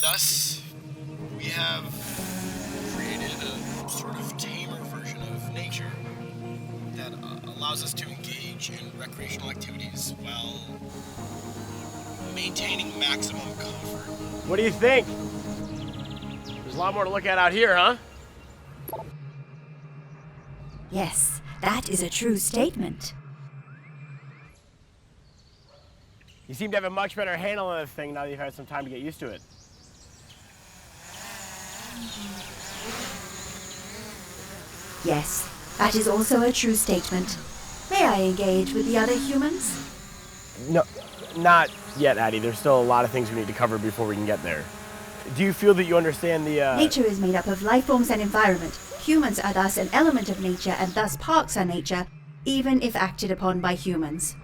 thus, we have created a sort of tamer version of nature that allows us to engage in recreational activities while maintaining maximum comfort. What do you think? There's a lot more to look at out here, huh? Yes, that is a true statement. You seem to have a much better handle on this thing now that you've had some time to get used to it. Yes, that is also a true statement. May I engage with the other humans? No, not yet, Addie. There's still a lot of things we need to cover before we can get there. Do you feel that you understand the, Nature is made up of life forms and environment. Humans are thus an element of nature, and thus parks are nature, even if acted upon by humans.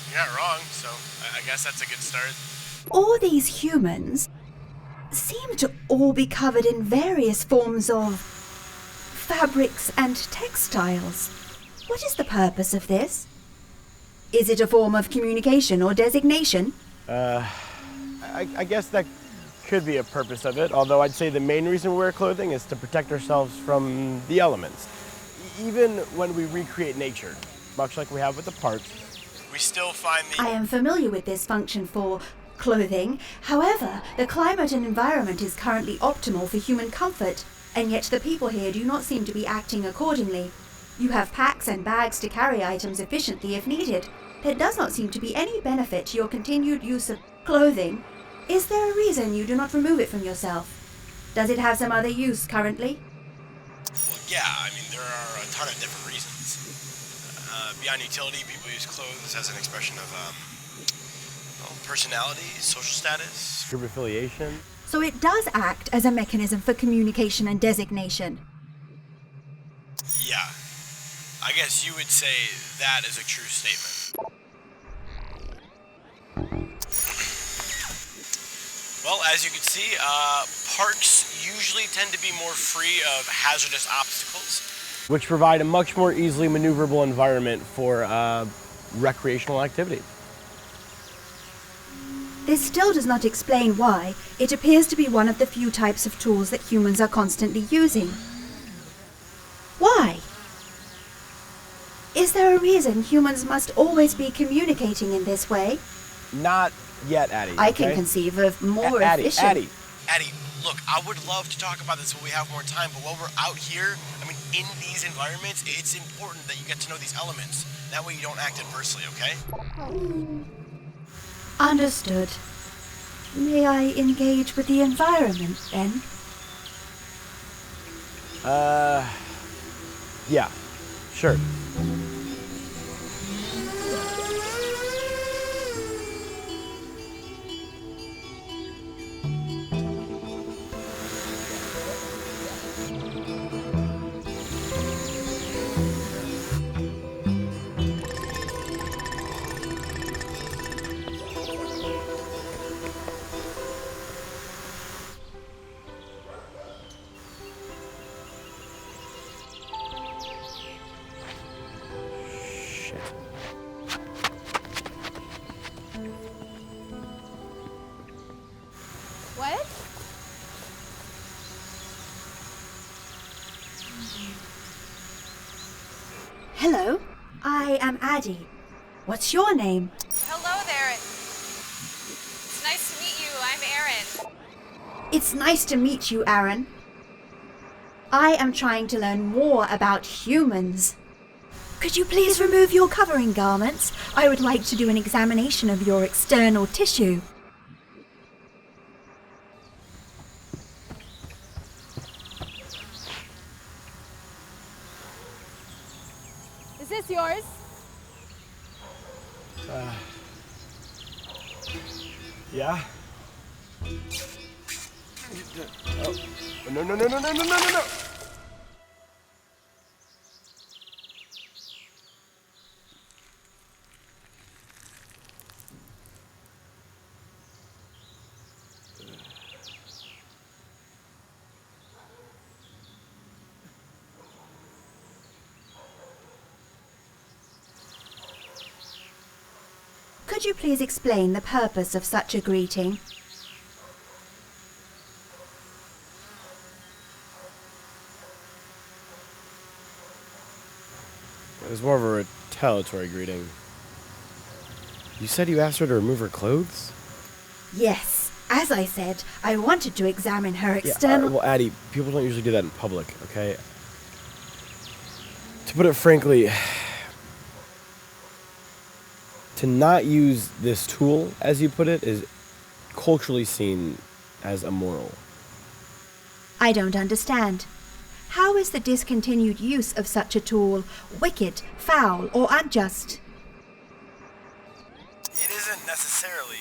You're not wrong, so I guess that's a good start. All these humans seem to all be covered in various forms of fabrics and textiles. What is the purpose of this? Is it a form of communication or designation? I guess that could be a purpose of it, although I'd say the main reason we wear clothing is to protect ourselves from the elements. Even when we recreate nature, much like we have with the parks, we still find the... I am familiar with this function for clothing. However, the climate and environment is currently optimal for human comfort, and yet the people here do not seem to be acting accordingly. You have packs and bags to carry items efficiently if needed. There does not seem to be any benefit to your continued use of clothing. Is there a reason you do not remove it from yourself? Does it have some other use currently? Well, yeah, I mean, there are a ton of different reasons. Beyond utility, people use clothes as an expression of personality, social status. Group affiliation. So it does act as a mechanism for communication and designation. Yeah, I guess you would say that is a true statement. Well, as you can see, parks usually tend to be more free of hazardous obstacles. Which provide a much more easily maneuverable environment for recreational activity. This still does not explain why it appears to be one of the few types of tools that humans are constantly using. Why? Is there a reason humans must always be communicating in this way? Not yet, Addie. I can conceive of more efficient... Addie, look, I would love to talk about this when we have more time, but while we're out here, I mean, in these environments, it's important that you get to know these elements. That way you don't act adversely, okay? Understood. May I engage with the environment, then? Yeah, sure. What? Hello, I am Addie. What's your name? Hello there. It's nice to meet you. I'm Erin. It's nice to meet you, Aaron. I am trying to learn more about humans. Could you please remove your covering garments? I would like to do an examination of your external tissue. Is this yours? Yeah? Oh, no. Could you please explain the purpose of such a greeting? It was more of a retaliatory greeting. You said you asked her to remove her clothes? Yes. As I said, I wanted to examine her external... Well, Addie, people don't usually do that in public, okay? To put it frankly, to not use this tool, as you put it, is culturally seen as immoral. I don't understand. How is the discontinued use of such a tool wicked, foul, or unjust? It isn't necessarily...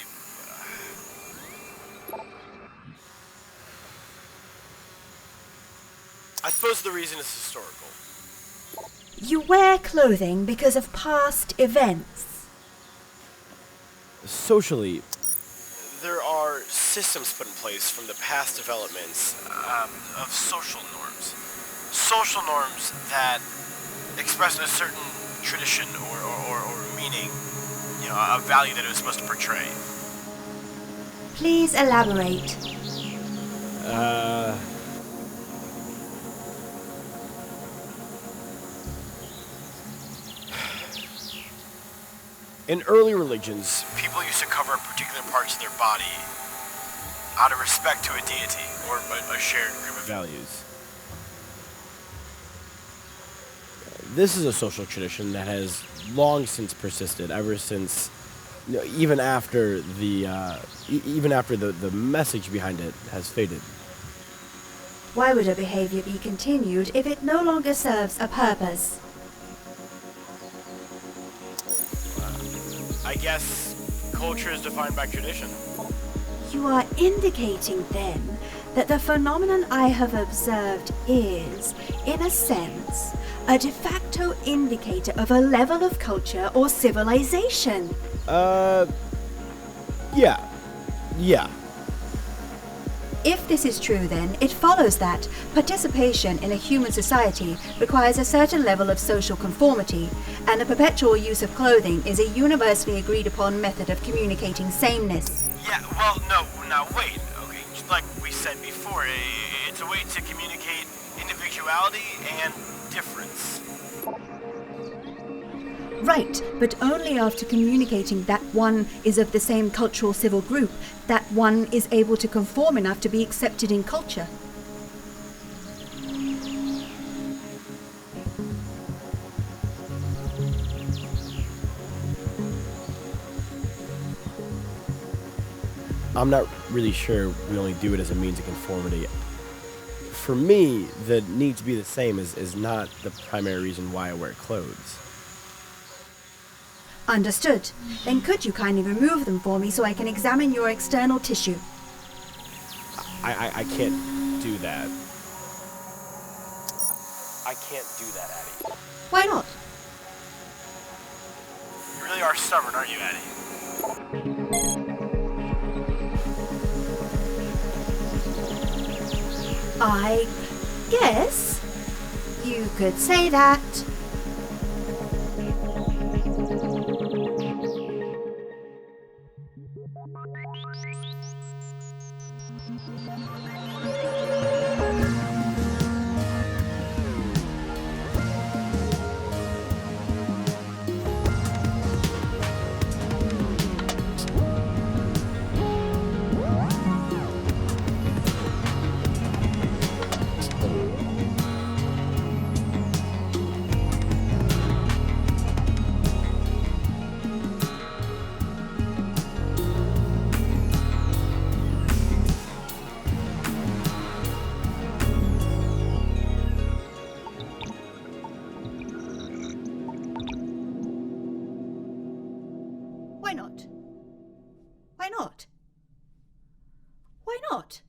I suppose the reason is historical. You wear clothing because of past events. Socially, there are systems put in place from the past developments of social norms. Social norms that express a certain tradition or meaning, a value that it was supposed to portray. Please elaborate. In early religions, people used to cover particular parts of their body out of respect to a deity or a shared group of values. This is a social tradition that has long since persisted, ever since, even after the message behind it has faded. Why would a behavior be continued if it no longer serves a purpose? I guess culture is defined by tradition. You are indicating, then, that the phenomenon I have observed is, in a sense, a de facto indicator of a level of culture or civilization. Yeah. If this is true, then, it follows that participation in a human society requires a certain level of social conformity, and the perpetual use of clothing is a universally agreed upon method of communicating sameness. Yeah, well, no, now wait. Okay, just like we said before, it's a way to communicate individuality and difference. Right, but only after communicating that one is of the same cultural civil group, that one is able to conform enough to be accepted in culture. I'm not really sure we only do it as a means of conformity. For me, the need to be the same is not the primary reason why I wear clothes. Understood. Then could you kindly remove them for me so I can examine your external tissue? I can't do that. I can't do that, Addie. Why not? You really are stubborn, aren't you, Addie? I guess you could say that. Why not? Why not? Why not?